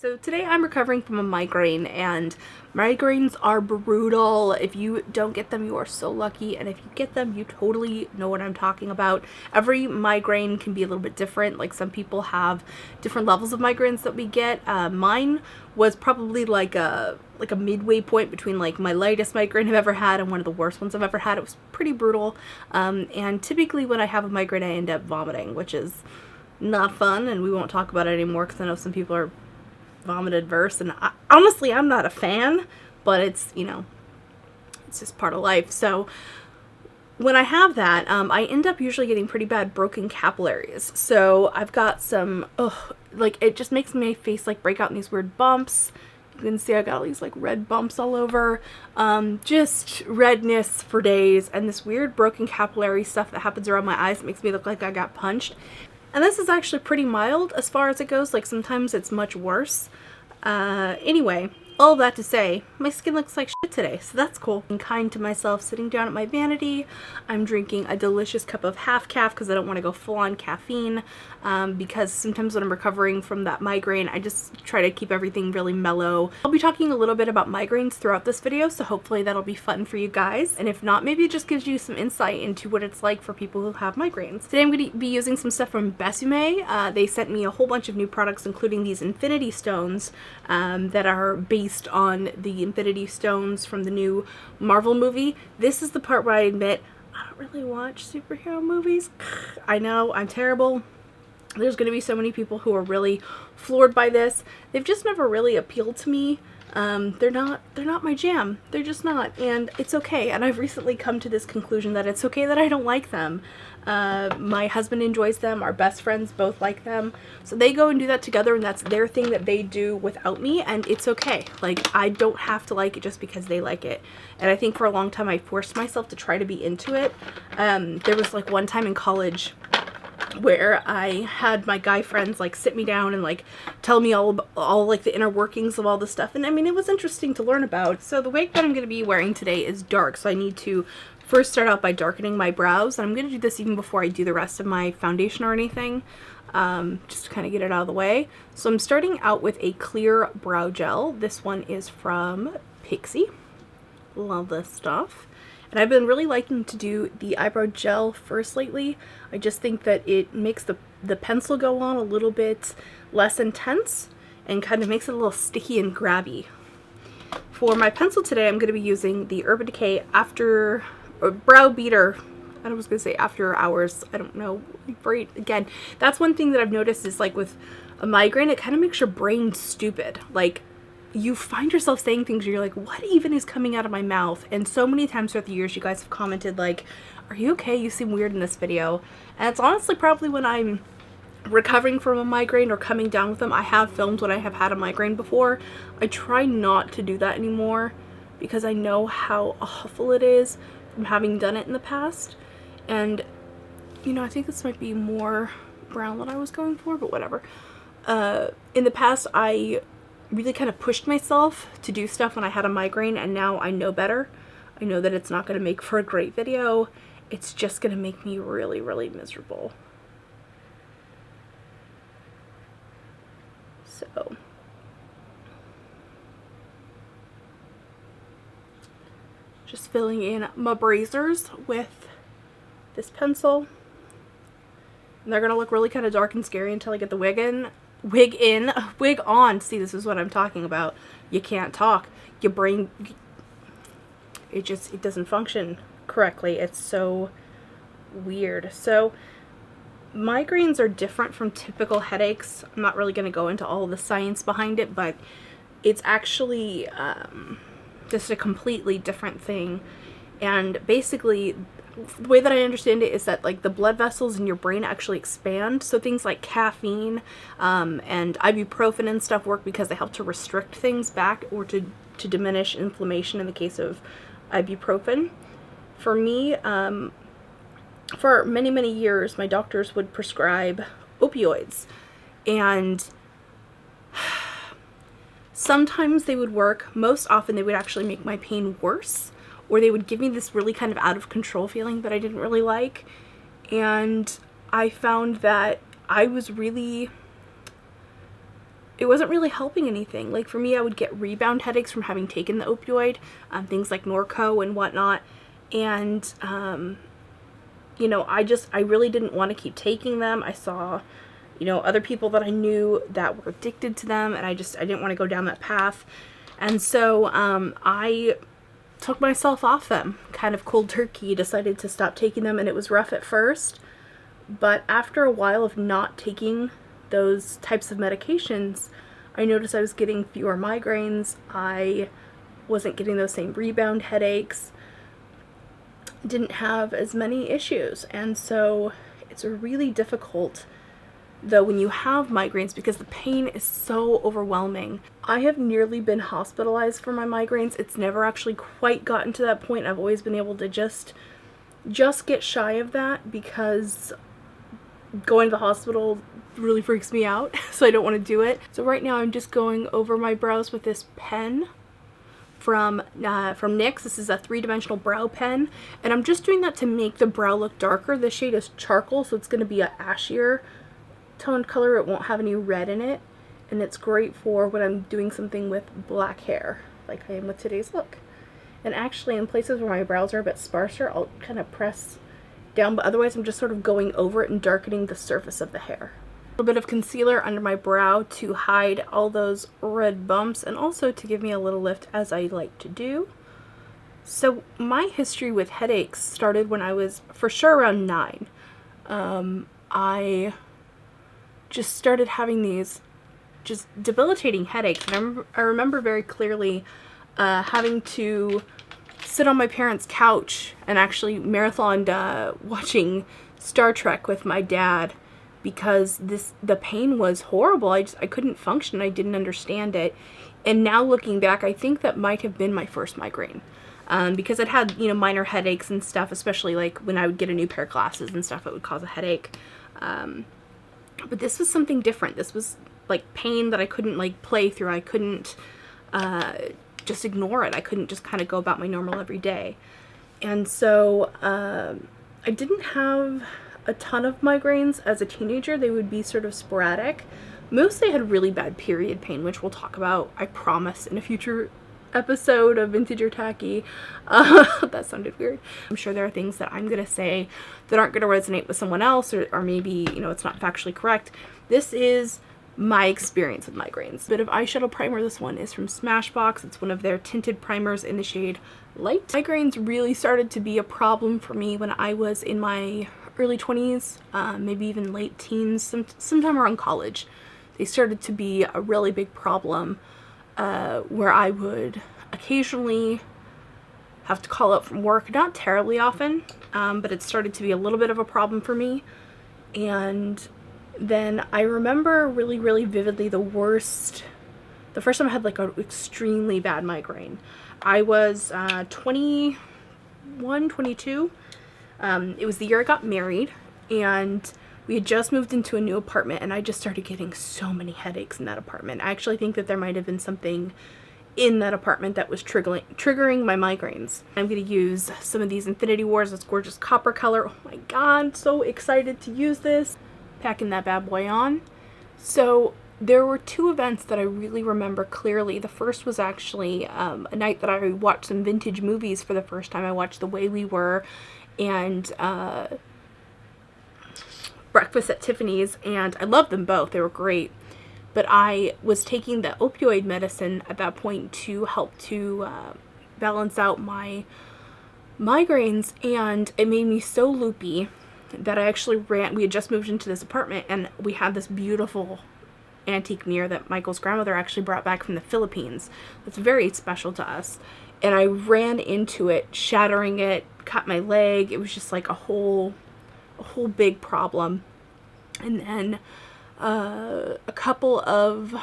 So today I'm recovering from a migraine, and migraines are brutal. If you don't get them, you are so lucky, and if you get them, you totally know what I'm talking about. Every migraine can be a little bit different. Like, some people have different levels of migraines that we get. Mine was probably like a midway point between like my lightest migraine I've ever had and one of the worst ones I've ever had. It was pretty brutal, and typically when I have a migraine I end up vomiting, which is not fun, and we won't talk about it anymore because I know some people are vomit adverse, and honestly I'm not a fan, but it's, you know, it's just part of life. So when I have that, I end up usually getting pretty bad broken capillaries. So I've got some, like, it just makes my face like break out in these weird bumps. You can see I got all these like red bumps all over, just redness for days, and this weird broken capillary stuff that happens around my eyes that makes me look like I got punched. And this is actually pretty mild as far as it goes. Like, sometimes it's much worse. Anyway, all that to say, my skin looks like shit today, so that's cool. I'm kind to myself, sitting down at my vanity. I'm drinking a delicious cup of half calf because I don't want to go full on caffeine, because sometimes when I'm recovering from that migraine, I just try to keep everything really mellow. I'll be talking a little bit about migraines throughout this video, so hopefully that'll be fun for you guys. And if not, maybe it just gives you some insight into what it's like for people who have migraines. Today I'm going to be using some stuff from Besame. They sent me a whole bunch of new products, including these infinity stones that are based on the Infinity Stones from the new Marvel movie. This is the part where I admit I don't really watch superhero movies. I know, I'm terrible. There's going to be so many people who are really floored by this. They've just never really appealed to me. They're not my jam. They're just not, and it's okay. And I've recently come to this conclusion that it's okay that I don't like them. My husband enjoys them. Our best friends both like them. So they go and do that together, and that's their thing that they do without me, and it's okay. Like, I don't have to like it just because they like it. And I think for a long time I forced myself to try to be into it. There was like one time in college where I had my guy friends like sit me down and like tell me all like the inner workings of all this stuff, and I mean, it was interesting to learn about. So the wig that I'm going to be wearing today is dark, so I need to first start out by darkening my brows, and I'm going to do this even before I do the rest of my foundation or anything, just to kind of get it out of the way. So I'm starting out with a clear brow gel. This one is from Pixie. Love this stuff. And I've been really liking to do the eyebrow gel first lately. I just think that it makes the pencil go on a little bit less intense and kind of makes it a little sticky and grabby. For my pencil today, I'm going to be using the Urban Decay Brow Beater. I was going to say After Hours. I don't know. Right, again, that's one thing that I've noticed is, like, with a migraine, it kind of makes your brain stupid. Like, you find yourself saying things where you're like, what even is coming out of my mouth? And so many times throughout the years you guys have commented like, are you okay? You seem weird in this video. And it's honestly probably when I'm recovering from a migraine or coming down with them. I have filmed when I have had a migraine before. I try not to do that anymore because I know how awful it is from having done it in the past. And, you know, I think this might be more brown than I was going for, but whatever. In the past, I really kind of pushed myself to do stuff when I had a migraine, and now I know better. I know that it's not going to make for a great video. It's just going to make me really, really miserable. So just filling in my brazers with this pencil. And they're going to look really kind of dark and scary until I get the wig on. See, this is what I'm talking about. You can't talk. Your brain, it doesn't function correctly. It's so weird. So migraines are different from typical headaches. I'm not really going to go into all the science behind it, but it's actually just a completely different thing. And basically, the way that I understand it is that, like, the blood vessels in your brain actually expand. So things like caffeine and ibuprofen and stuff work because they help to restrict things back or to diminish inflammation in the case of ibuprofen. For me, for many, many years, my doctors would prescribe opioids. And sometimes they would work. Most often they would actually make my pain worse. Or they would give me this really kind of out of control feeling that I didn't really like. And I found that I was really it wasn't really helping anything. Like for me, I would get rebound headaches from having taken the opioid, things like Norco and whatnot. And, you know, I really didn't want to keep taking them. I saw, you know, other people that I knew that were addicted to them, and I didn't want to go down that path. And so, I took myself off them, kind of cold turkey, decided to stop taking them, and it was rough at first. But after a while of not taking those types of medications, I noticed I was getting fewer migraines. I wasn't getting those same rebound headaches. Didn't have as many issues. And so it's really difficult, though, when you have migraines, because the pain is so overwhelming. I have nearly been hospitalized for my migraines. It's never actually quite gotten to that point. I've always been able to just get shy of that, because going to the hospital really freaks me out, so I don't want to do it. So right now I'm just going over my brows with this pen from NYX. This is a 3-dimensional brow pen, and I'm just doing that to make the brow look darker. The shade is charcoal, so it's going to be a ashier toned color. It won't have any red in it, and it's great for when I'm doing something with black hair, like I am with today's look. And actually, in places where my brows are a bit sparser, I'll kind of press down, but otherwise I'm just sort of going over it and darkening the surface of the hair. A little bit of concealer under my brow to hide all those red bumps, and also to give me a little lift, as I like to do. So my history with headaches started when I was for sure around 9. I just started having these just debilitating headaches, and I remember very clearly having to sit on my parents' couch and actually marathoned watching Star Trek with my dad, because the pain was horrible. I couldn't function. I didn't understand it. And now looking back, I think that might have been my first migraine, because I'd had, you know, minor headaches and stuff, especially like when I would get a new pair of glasses and stuff, it would cause a headache. But this was something different. This was like pain that I couldn't like play through. I couldn't just ignore it. I couldn't just kind of go about my normal everyday. And so I didn't have a ton of migraines as a teenager. They would be sort of sporadic. Mostly I had really bad period pain, which we'll talk about, I promise, in a future episode of Vintageortacky. That sounded weird. I'm sure there are things that I'm going to say that aren't going to resonate with someone else, or maybe, you know, it's not factually correct. This is my experience with migraines. A bit of eyeshadow primer. This one is from Smashbox. It's one of their tinted primers in the shade Light. Migraines really started to be a problem for me when I was in my early 20s, maybe even late teens, sometime around college. They started to be a really big problem, where I would occasionally have to call out from work. Not terribly often, but it started to be a little bit of a problem for me. And then I remember really, really vividly the first time I had like an extremely bad migraine. I was 21, 22. It was the year I got married, and we had just moved into a new apartment, and I just started getting so many headaches in that apartment. I actually think that there might have been something in that apartment that was triggering my migraines. I'm going to use some of these Infinity Wars, this gorgeous copper color. Oh my god, so excited to use this. Packing that bad boy on. So there were 2 events that I really remember clearly. The first was actually a night that I watched some vintage movies for the first time. I watched The Way We Were and Breakfast at Tiffany's, and I loved them both. They were great. But I was taking the opioid medicine at that point to help to balance out my migraines, and it made me so loopy that I actually we had just moved into this apartment, and we had this beautiful antique mirror that Michael's grandmother actually brought back from the Philippines. That's very special to us. And I ran into it, shattering it, cut my leg. It was just like a whole big problem. And then a couple of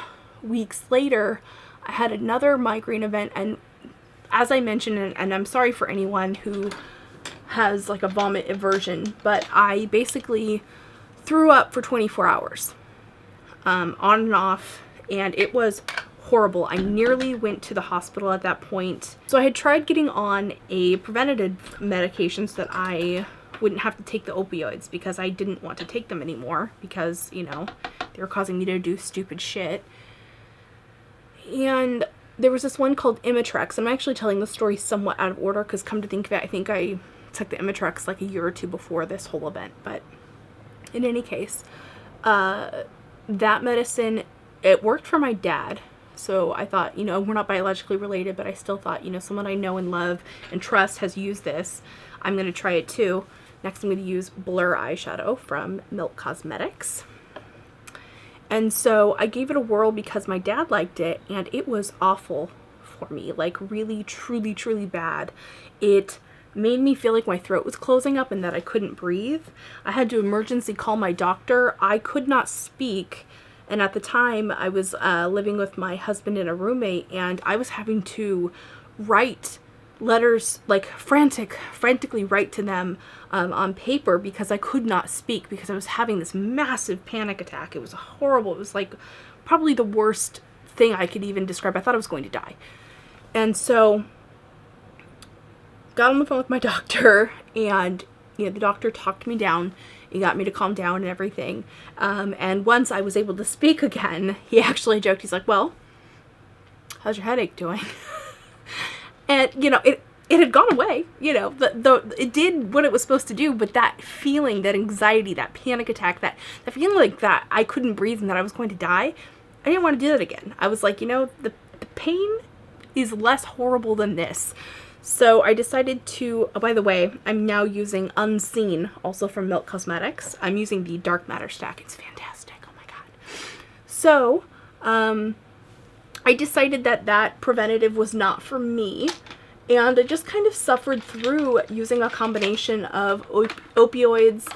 weeks later, I had another migraine event, and as I mentioned, and I'm sorry for anyone who has like a vomit aversion, but I basically threw up for 24 hours, on and off, and it was horrible. I nearly went to the hospital at that point. So I had tried getting on a preventative medication so that I wouldn't have to take the opioids, because I didn't want to take them anymore, because, you know, they were causing me to do stupid shit. And there was this one called Imitrex. I'm actually telling the story somewhat out of order because, come to think of it, I think I took the Imitrex like a year or two before this whole event. But in any case, that medicine, it worked for my dad. So I thought, you know, we're not biologically related, but I still thought, you know, someone I know and love and trust has used this. I'm going to try it too. Next, I'm going to use Blurr eyeshadow from Milk Cosmetics. And so I gave it a whirl because my dad liked it, and it was awful for me, like really, truly, truly bad. It made me feel like my throat was closing up and that I couldn't breathe. I had to emergency call my doctor. I could not speak. And at the time, I was living with my husband and a roommate, and I was having to write letters, like frantically write to them on paper because I could not speak because I was having this massive panic attack. It was horrible. It was like probably the worst thing I could even describe. I thought I was going to die. And so got on the phone with my doctor, and you know, the doctor talked me down. He got me to calm down and everything. And once I was able to speak again, he actually joked. He's like, "Well, how's your headache doing?" And, you know, it had gone away, you know, it did what it was supposed to do, but that feeling, that anxiety, that panic attack, that feeling like that I couldn't breathe and that I was going to die, I didn't want to do that again. I was like, you know, the pain is less horrible than this. So I decided to, oh, by the way, I'm now using Unseen, also from Milk Cosmetics. I'm using the Dark Matter stack. It's fantastic. Oh my god. So, I decided that preventative was not for me, and I just kind of suffered through using a combination of opioids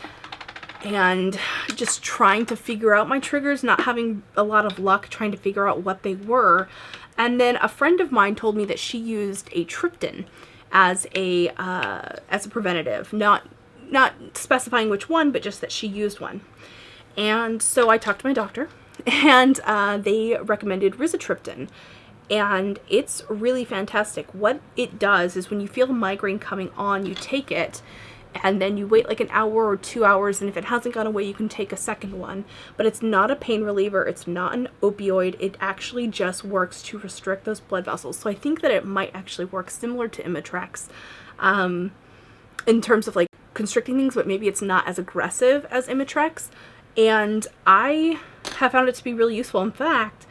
and just trying to figure out my triggers, not having a lot of luck trying to figure out what they were. And then a friend of mine told me that she used a triptan as a preventative, not specifying which one, but just that she used one. And so I talked to my doctor, and they recommended rizatriptan, and it's really fantastic. What it does is when you feel a migraine coming on, you take it, and then you wait like an hour or 2 hours, and if it hasn't gone away, you can take a second one. But it's not a pain reliever, it's not an opioid, it actually just works to restrict those blood vessels. So I think that it might actually work similar to Imitrex in terms of like constricting things, but maybe it's not as aggressive as Imitrex. And I have found it to be really useful. In fact,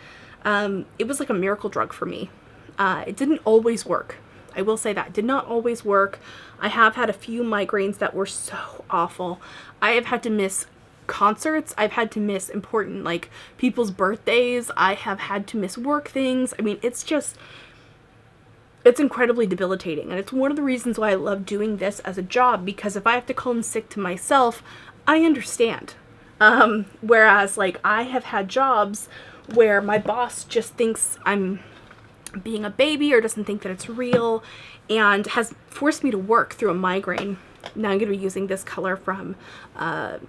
it was like a miracle drug for me. It didn't always work. I will say that. It did not always work. I have had a few migraines that were so awful. I have had to miss concerts. I've had to miss important, like, people's birthdays. I have had to miss work things. I mean, it's incredibly debilitating. And it's one of the reasons why I love doing this as a job, because if I have to call in sick to myself, I understand. Whereas, like, I have had jobs where my boss just thinks I'm being a baby or doesn't think that it's real, and has forced me to work through a migraine. Now I'm going to be using this color from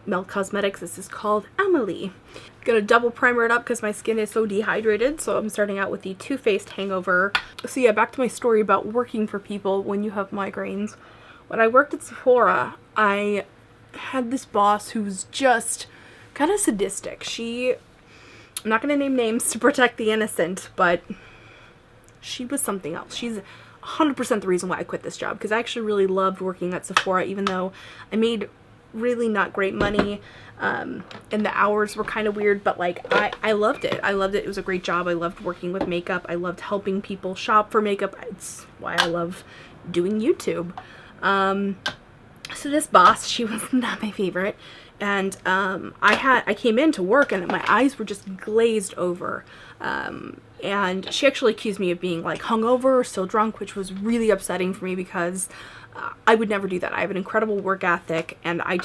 Milk Cosmetics. This is called Amalie. I'm going to double primer it up because my skin is so dehydrated, so I'm starting out with the Too Faced Hangover. So yeah, back to my story about working for people when you have migraines. When I worked at Sephora, I had this boss who was just kind of sadistic. I'm not going to name names to protect the innocent, but she was something else. She's 100% the reason why I quit this job, because I actually really loved working at Sephora, even though I made really not great money, and the hours were kind of weird, but like I loved it. I loved it. It was a great job. I loved working with makeup. I loved helping people shop for makeup. It's why I love doing YouTube. So this boss, she was not my favorite, and I came in to work and my eyes were just glazed over. And she actually accused me of being like hungover or still drunk, which was really upsetting for me because I would never do that. I have an incredible work ethic, and I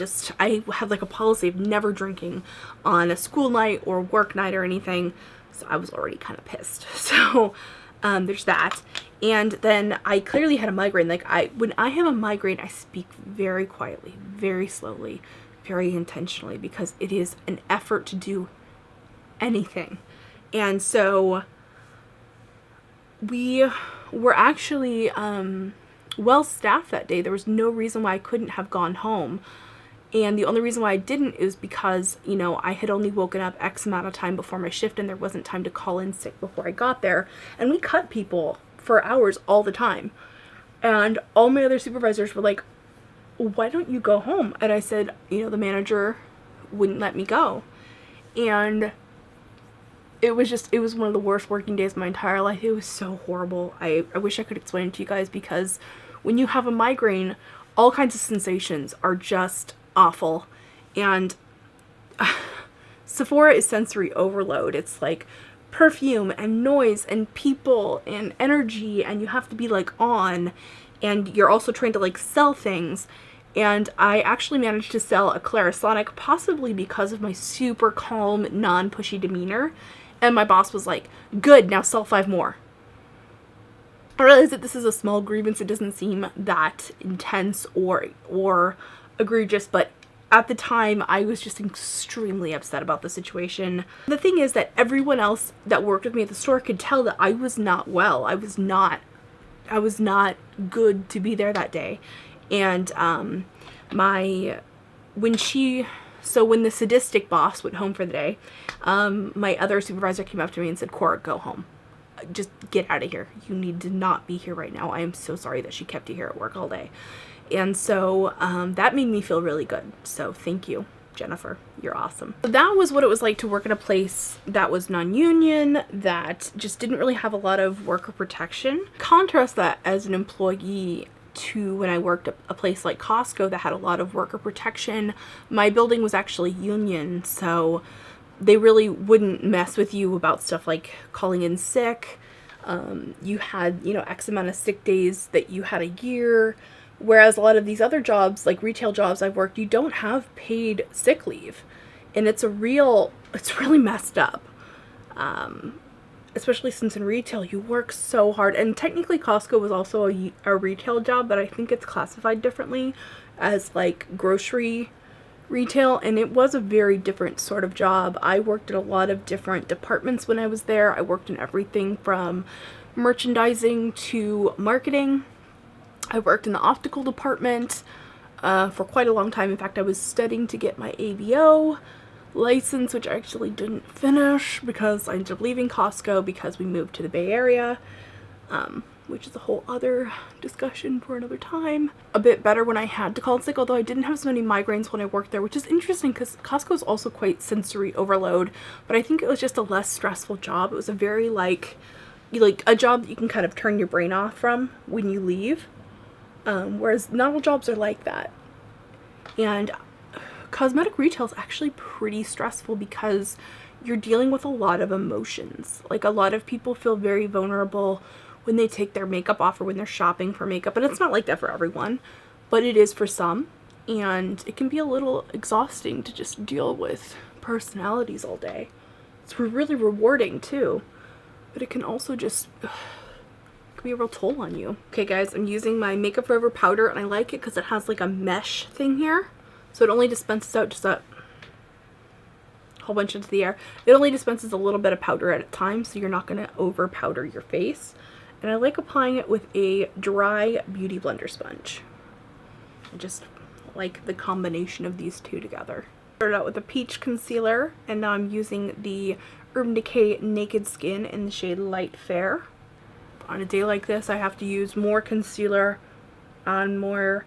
have like a policy of never drinking on a school night or work night or anything. So I was already kind of pissed. So there's that. And then I clearly had a migraine. Like when I have a migraine, I speak very quietly, very slowly, very intentionally, because it is an effort to do anything. And so we were actually well staffed that day. There was no reason why I couldn't have gone home. And the only reason why I didn't is because, you know, I had only woken up X amount of time before my shift and there wasn't time to call in sick before I got there. And we cut people for hours all the time. And all my other supervisors were like, why don't you go home? And I said, you know, the manager wouldn't let me go. And it was one of the worst working days of my entire life. It was so horrible. I wish I could explain it to you guys, because when you have a migraine, all kinds of sensations are just awful. And Sephora is sensory overload. It's like perfume and noise and people and energy, and you have to be like on, and you're also trying to like sell things. And I actually managed to sell a Clarisonic, possibly because of my super calm, non-pushy demeanor. And my boss was like, good, now sell 5 more. I realize that this is a small grievance. It doesn't seem that intense or egregious, but at the time I was just extremely upset about the situation. The thing is that everyone else that worked with me at the store could tell that I was not well. I was not good to be there that day. And when the sadistic boss went home for the day, my other supervisor came up to me and said, Cora, go home. Just get out of here. You need to not be here right now. I am so sorry that she kept you here at work all day. And so that made me feel really good. So thank you, Jennifer. You're awesome. So that was what it was like to work in a place that was non-union, that just didn't really have a lot of worker protection. Contrast that as an employee to when I worked at a place like Costco that had a lot of worker protection. My building was actually union, so they really wouldn't mess with you about stuff like calling in sick. You had, you know, X amount of sick days that you had a year. Whereas a lot of these other jobs, like retail jobs I've worked, you don't have paid sick leave. And it's really messed up. Especially since in retail you work so hard. And technically Costco was also a retail job, but I think it's classified differently as like grocery retail, and it was a very different sort of job. I worked in a lot of different departments when I was there. I worked in everything from merchandising to marketing. I worked in the optical department for quite a long time. In fact, I was studying to get my ABO license, which I actually didn't finish because I ended up leaving Costco because we moved to the Bay Area, which is a whole other discussion for another time. A bit better when I had to call in sick, although I didn't have so many migraines when I worked there, which is interesting because Costco is also quite sensory overload, but I think it was just a less stressful job. It was a very like a job that you can kind of turn your brain off from when you leave, whereas not all jobs are like that. And cosmetic retail is actually pretty stressful because you're dealing with a lot of emotions. Like, a lot of people feel very vulnerable when they take their makeup off or when they're shopping for makeup. And it's not like that for everyone, but it is for some. And it can be a little exhausting to just deal with personalities all day. It's really rewarding too, but it can also just can be a real toll on you. Okay guys, I'm using my Makeup Forever powder, and I like it because it has like a mesh thing here. So it only dispenses out just a whole bunch into the air. It only dispenses a little bit of powder at a time, so you're not going to over powder your face. And I like applying it with a dry beauty blender sponge. I just like the combination of these two together. Started out with a peach concealer, and now I'm using the Urban Decay Naked Skin in the shade Light Fair. On a day like this, I have to use more concealer on more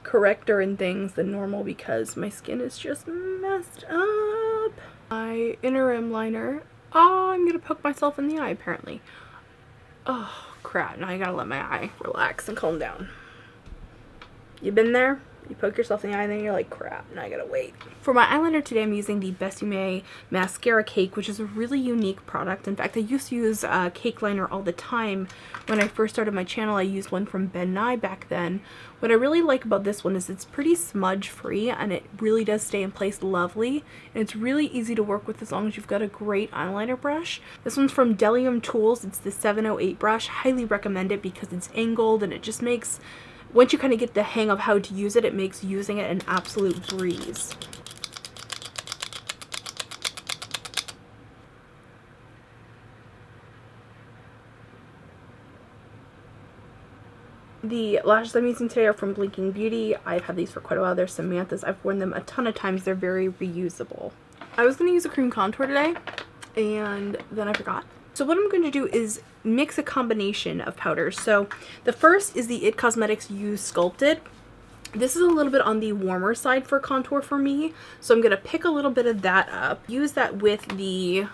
corrector and things than normal because my skin is just messed up. My inner rim liner. Oh, I'm gonna poke myself in the eye apparently. Oh crap, now I gotta let my eye relax and calm down. You been there? You poke yourself in the eye and then you're like, crap, now I gotta wait. For my eyeliner today, I'm using the Besame Mascara Cake, which is a really unique product. In fact, I used to use cake liner all the time. When I first started my channel, I used one from Ben Nye back then. What I really like about this one is it's pretty smudge free, and it really does stay in place lovely. And it's really easy to work with as long as you've got a great eyeliner brush. This one's from Delium Tools. It's the 708 brush. Highly recommend it because it's angled, and it just makes, once you kind of get the hang of how to use it, it makes using it an absolute breeze. The lashes I'm using today are from Blinking Beauty. I've had these for quite a while. They're Samantha's. I've worn them a ton of times. They're very reusable. I was going to use a cream contour today, and then I forgot. So what I'm going to do is mix a combination of powders. So the first is the IT Cosmetics Use Sculpted. This is a little bit on the warmer side for contour for me. So I'm going to pick a little bit of that up. Use that with the...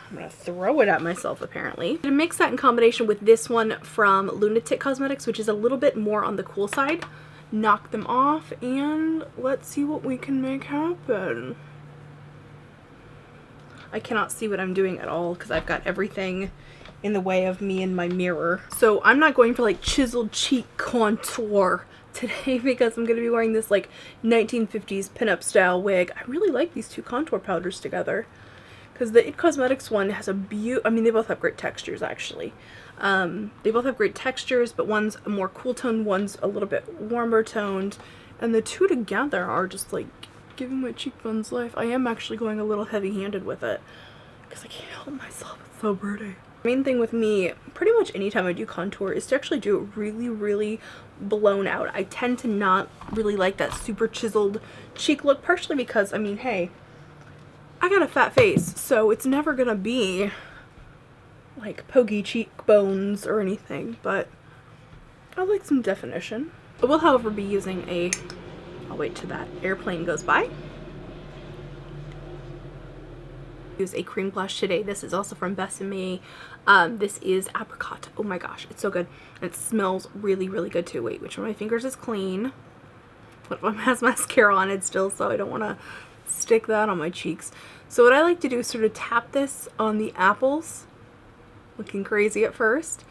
I'm going to throw it at myself, apparently. I'm going to mix that in combination with this one from Lunatic Cosmetics, which is a little bit more on the cool side. Knock them off, and let's see what we can make happen. I cannot see what I'm doing at all because I've got everything in the way of me and my mirror. So I'm not going for like chiseled cheek contour today because I'm going to be wearing this like 1950s pinup style wig. I really like these two contour powders together. Because the IT Cosmetics one has a I mean, they both have great textures, actually. They both have great textures, but one's a more cool toned, one's a little bit warmer toned. And the two together are just, like, giving my cheekbones life. I am actually going a little heavy-handed with it. Because I can't help myself. It's so pretty. The main thing with me, pretty much anytime I do contour, is to actually do it really, really blown out. I tend to not really like that super chiseled cheek look, partially because, I mean, hey, I got a fat face, so it's never gonna be like pokey cheekbones or anything, but I like some definition. I will, however, be using I'll wait till that airplane goes by. Use a cream blush today. This is also from Besame. This is apricot. Oh my gosh, it's so good. It smells really, really good too. Wait, which one of my fingers is clean? One of them has mascara on it still, so I don't want to stick that on my cheeks. So what I like to do is sort of tap this on the apples, looking crazy at first,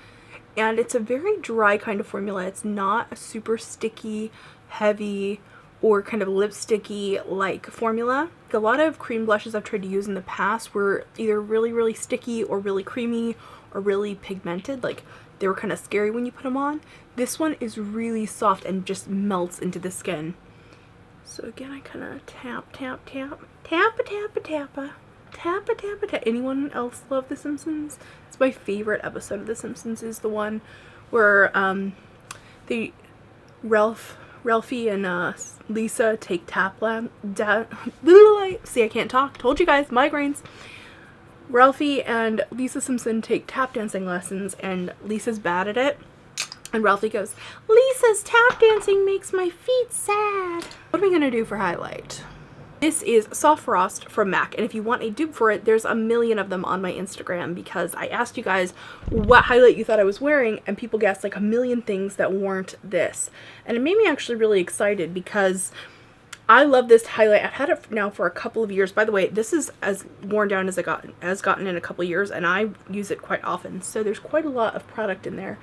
and it's a very dry kind of formula. It's not a super sticky, heavy, or kind of lipsticky like formula. A lot of cream blushes I've tried to use in the past were either really, really sticky or really creamy or really pigmented. Like, they were kind of scary when you put them on. This one is really soft and just melts into the skin. So again, I kind of tap, tap, tap, tappa, tappa, tappa, tappa, tappa, tappa. Anyone else love The Simpsons? It's my favorite episode of The Simpsons, is the one where Ralphie and Lisa take see, I can't talk. Told you guys, migraines. Ralphie and Lisa Simpson take tap dancing lessons, and Lisa's bad at it. And Ralphie goes, "Lisa's tap dancing makes my feet sad." What am I going to do for highlight? This is Soft Frost from MAC, and if you want a dupe for it, there's a million of them on my Instagram, because I asked you guys what highlight you thought I was wearing, and people guessed like a million things that weren't this. And it made me actually really excited because I love this highlight. I've had it now for a couple of years. By the way, this is as worn down as it has gotten in a couple of years, and I use it quite often, so there's quite a lot of product in there.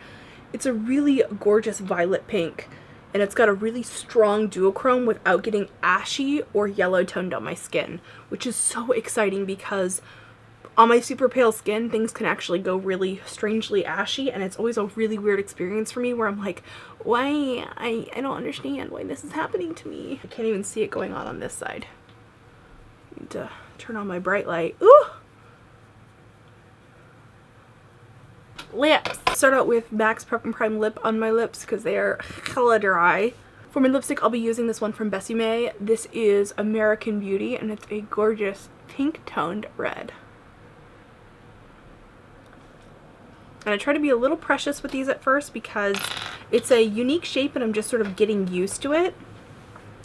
It's a really gorgeous violet pink, and it's got a really strong duochrome without getting ashy or yellow toned on my skin, which is so exciting because on my super pale skin, things can actually go really strangely ashy, and it's always a really weird experience for me where I'm like, why? I don't understand why this is happening to me. I can't even see it going on this side. I need to turn on my bright light. Ooh! Lips. Start out with MAC's Prep and Prime Lip on my lips because they are hella dry. For my lipstick, I'll be using this one from Besame. This is American Beauty, and it's a gorgeous pink toned red. And I try to be a little precious with these at first because it's a unique shape and I'm just sort of getting used to it.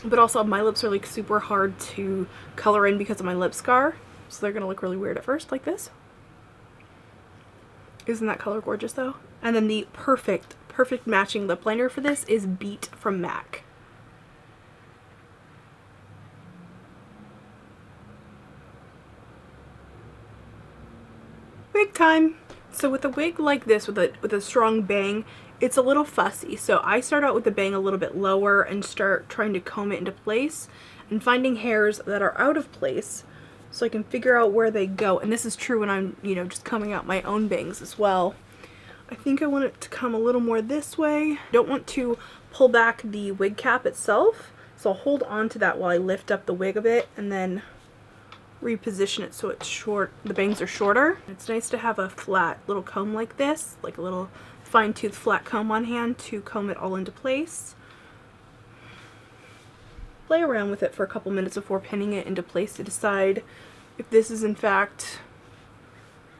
But also my lips are like super hard to color in because of my lip scar. So they're going to look really weird at first, like this. Isn't that color gorgeous though? And then the perfect matching lip liner for this is Beat from MAC. Wig time! So with a wig like this, with a strong bang, it's a little fussy. So I start out with the bang a little bit lower and start trying to comb it into place and finding hairs that are out of place so I can figure out where they go. And this is true when I'm, you know, just combing out my own bangs as well. I think I want it to come a little more this way. I don't want to pull back the wig cap itself, so I'll hold on to that while I lift up the wig a bit and then reposition it so it's short. The bangs are shorter. It's nice to have a flat little comb like this, like a little fine-tooth flat comb on hand to comb it all into place. Play around with it for a couple minutes before pinning it into place to decide if this is in fact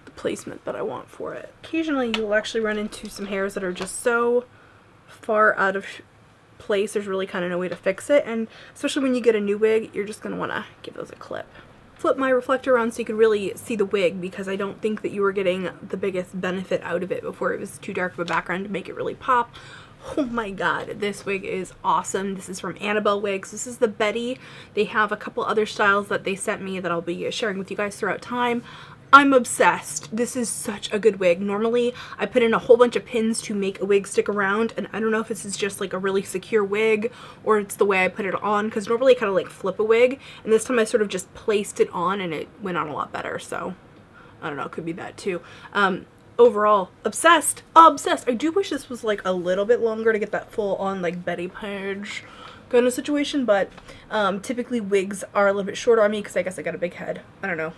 the placement that I want for it. Occasionally you'll actually run into some hairs that are just so far out of place, there's really kind of no way to fix it, and especially when you get a new wig, you're just going to want to give those a clip. Flip my reflector around so you can really see the wig, because I don't think that you were getting the biggest benefit out of it before it was too dark of a background to make it really pop. Oh my god, this wig is awesome. This is from Annabelle Wigs. This is the Bettie. They have a couple other styles that they sent me that I'll be sharing with you guys throughout time. I'm obsessed. This is such a good wig. Normally, I put in a whole bunch of pins to make a wig stick around, and I don't know if this is just like a really secure wig or it's the way I put it on, because normally I kind of like flip a wig, and this time I sort of just placed it on and it went on a lot better, so I don't know, it could be that too. Overall, obsessed. Obsessed. I do wish this was like a little bit longer to get that full on like Betty page kind of situation, but typically wigs are a little bit shorter on me because I guess I got a big head. I don't know.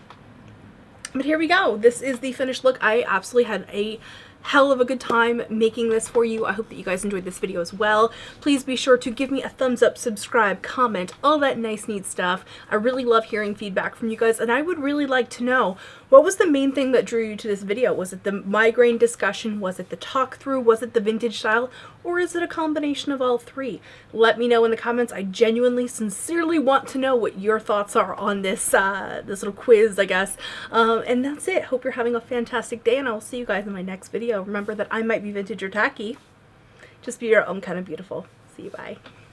But here we go. This is the finished look. I absolutely had a hell of a good time making this for you. I hope that you guys enjoyed this video as well. Please be sure to give me a thumbs up, subscribe, comment, all that nice neat stuff. I really love hearing feedback from you guys, and I would really like to know, what was the main thing that drew you to this video? Was it the migraine discussion? Was it the talk through? Was it the vintage style? Or is it a combination of all three? Let me know in the comments. I genuinely, sincerely want to know what your thoughts are on this this little quiz, I guess. And that's it. Hope you're having a fantastic day, and I'll see you guys in my next video. Remember that I might be Vintageortacky. Just be your own kind of beautiful. See you, bye.